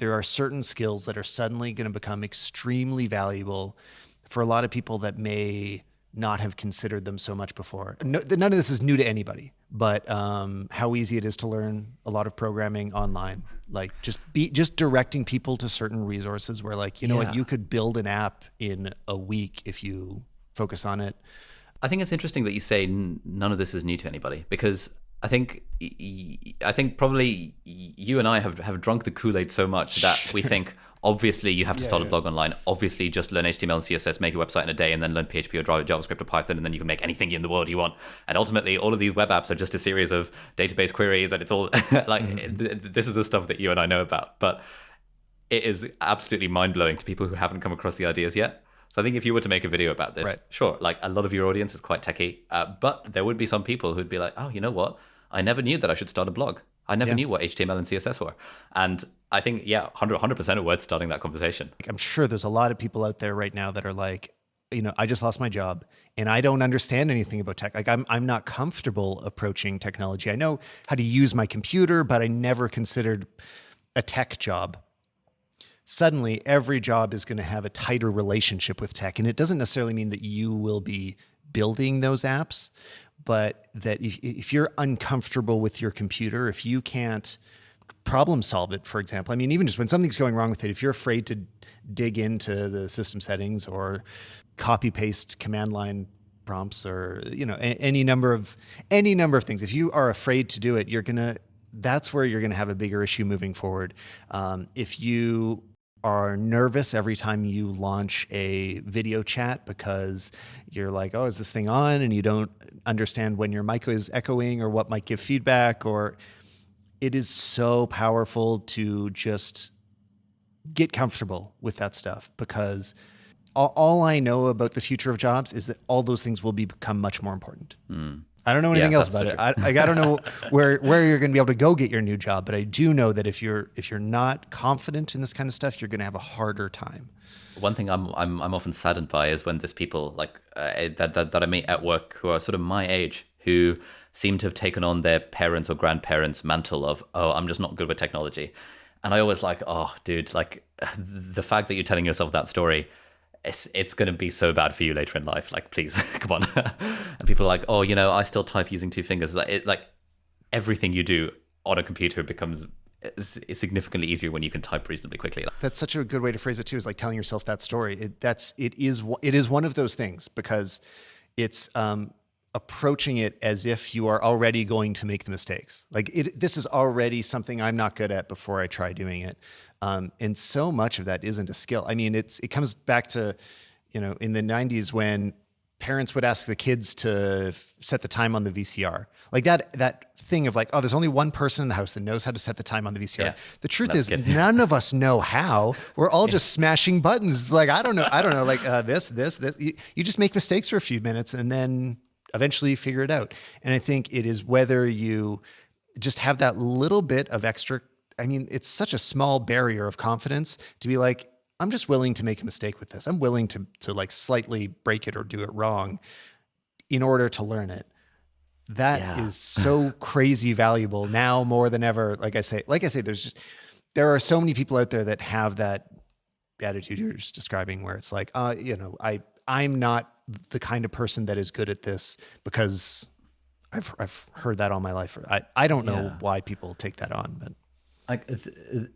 there are certain skills that are suddenly going to become extremely valuable for a lot of people that may not have considered them so much before. No, none of this is new to anybody, but how easy it is to learn a lot of programming online. Like just directing people to certain resources where like, you know what, you could build an app in a week if you focus on it. I think it's interesting that you say none of this is new to anybody, because I think probably you and I have drunk the Kool-Aid so much that we think, obviously you have to start a blog online. Obviously just learn HTML and CSS, make a website in a day, and then learn PHP or JavaScript or Python, and then you can make anything in the world you want. And ultimately, all of these web apps are just a series of database queries, and it's all like, this is the stuff that you and I know about. But it is absolutely mind-blowing to people who haven't come across the ideas yet. So I think if you were to make a video about this, sure, like a lot of your audience is quite techie, but there would be some people who'd be like, oh, you know what? I never knew that I should start a blog. I never knew what HTML and CSS were. And I think, 100% are worth starting that conversation. I'm sure there's a lot of people out there right now that are like, you know, I just lost my job and I don't understand anything about tech. Like I'm not comfortable approaching technology. I know how to use my computer, but I never considered a tech job. Suddenly, every job is going to have a tighter relationship with tech. And it doesn't necessarily mean that you will be building those apps, but that if you're uncomfortable with your computer, if you can't problem solve it, for example, I mean, even just when something's going wrong with it, if you're afraid to dig into the system settings or copy paste command line prompts, or, you know, any number of things, if you are afraid to do it, that's where you're going to have a bigger issue moving forward. If you are nervous every time you launch a video chat because you're like, oh, is this thing on? And you don't understand when your mic is echoing or what might give feedback, or it is so powerful to just get comfortable with that stuff, because all I know about the future of jobs is that all those things will become much more important. I don't know anything else about it. I don't know where you're going to be able to go get your new job, but I do know that if you're not confident in this kind of stuff, you're going to have a harder time. One thing I'm often saddened by is when there's people like that I meet at work who are sort of my age, who seem to have taken on their parents' or grandparents' mantle of, oh, I'm just not good with technology. And I always like, oh, dude, like the fact that you're telling yourself that story, it's going to be so bad for you later in life. Like, please, come on. And people are like, oh, you know, I still type using two fingers. Like everything you do on a computer becomes significantly easier when you can type reasonably quickly. That's such a good way to phrase it too, is like telling yourself that story. It is one of those things, because it's approaching it as if you are already going to make the mistakes. Like this is already something I'm not good at before I try doing it. And so much of that isn't a skill. I mean, it comes back to, you know, in the 90s when parents would ask the kids to set the time on the VCR. Like that thing of like, oh, there's only one person in the house that knows how to set the time on the VCR. Yeah, the truth is none of us know how. We're all just smashing buttons. It's like, I don't know. Like this. You just make mistakes for a few minutes and then eventually figure it out. And I think it is whether you just have that little bit of extra, I mean, it's such a small barrier of confidence to be like, I'm just willing to make a mistake with this. I'm willing to like slightly break it or do it wrong in order to learn it. That is so crazy valuable now more than ever. Like I say, there are so many people out there that have that attitude you're just describing, where it's like, you know, I'm not the kind of person that is good at this, because I've heard that all my life. I don't know why people take that on, but.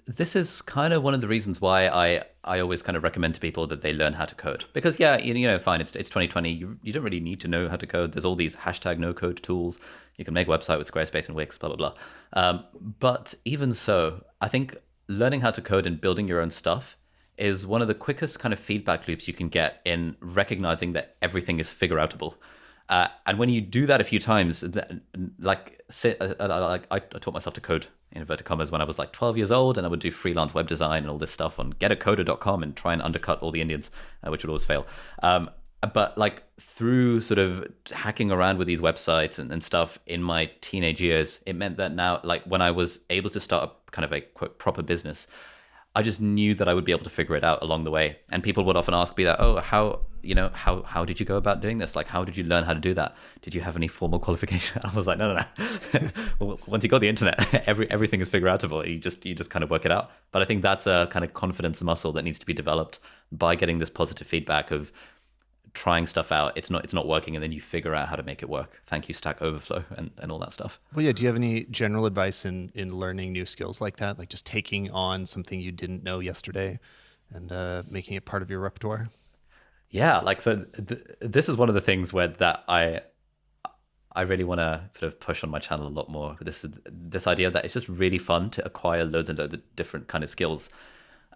This is kind of one of the reasons why I always kind of recommend to people that they learn how to code. Because you know, fine, it's 2020. You don't really need to know how to code. There's all these hashtag no code tools. You can make a website with Squarespace and Wix, blah, blah, blah. But even so, I think learning how to code and building your own stuff is one of the quickest kind of feedback loops you can get in recognizing that everything is figure outable. And when you do that a few times, I taught myself to code in inverted commas when I was like 12 years old, and I would do freelance web design and all this stuff on getacoder.com and try and undercut all the Indians, which would always fail. But like through sort of hacking around with these websites and stuff in my teenage years, it meant that now, like when I was able to start a kind of a quote proper business, I just knew that I would be able to figure it out along the way. And people would often ask me that, oh, how did you go about doing this? Like, how did you learn how to do that? Did you have any formal qualification? I was like, no. Well, once you got the internet, everything is figure outable. You just kind of work it out. But I think that's a kind of confidence muscle that needs to be developed by getting this positive feedback of trying stuff out. It's not working, and then you figure out how to make it work. Thank you, Stack Overflow, and all that stuff. Well, yeah. Do you have any general advice in learning new skills like that? Like just taking on something you didn't know yesterday and making it part of your repertoire? Yeah, like so. This is one of the things where that I really want to sort of push on my channel a lot more. This idea that it's just really fun to acquire loads and loads of different kind of skills,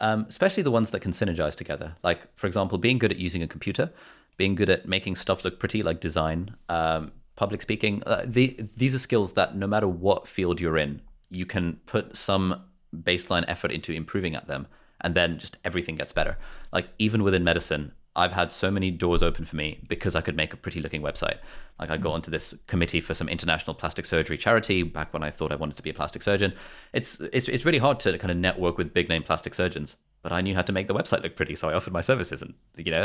especially the ones that can synergize together. Like, for example, being good at using a computer, being good at making stuff look pretty, like design, public speaking. These are skills that no matter what field you're in, you can put some baseline effort into improving at them, and then just everything gets better. Like even within medicine, I've had so many doors open for me because I could make a pretty looking website. Like I got onto this committee for some international plastic surgery charity back when I thought I wanted to be a plastic surgeon. It's really hard to kind of network with big name plastic surgeons, but I knew how to make the website look pretty, so I offered my services, and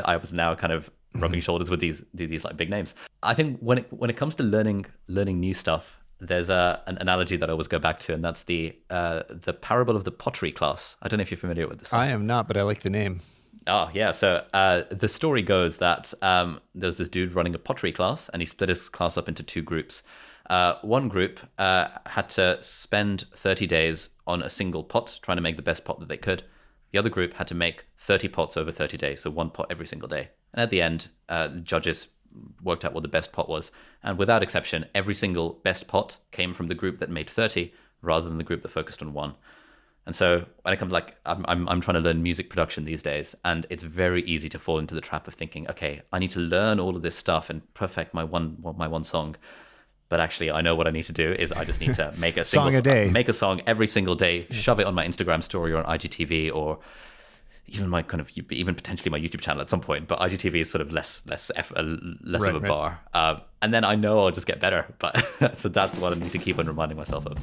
I was now kind of rubbing shoulders with these like big names. I think when it comes to learning new stuff, there's an analogy that I always go back to, and that's the parable of the pottery class. I don't know if you're familiar with this. I am not, but I like the name. Oh, yeah. So the story goes that there's this dude running a pottery class, and he split his class up into two groups. One group had to spend 30 days on a single pot, trying to make the best pot that they could. The other group had to make 30 pots over 30 days, so one pot every single day. And at the end, the judges worked out what the best pot was. And without exception, every single best pot came from the group that made 30 rather than the group that focused on one. And so when it comes like I'm trying to learn music production these days, and it's very easy to fall into the trap of thinking, okay, I need to learn all of this stuff and perfect my one song. But actually, I know what I need to do is I just need to make a song a day, make a song every single day, shove it on my Instagram story or on IGTV, or even potentially my YouTube channel at some point. But IGTV is sort of less of a bar, and then I know I'll just get better. But so that's what I need to keep on reminding myself of.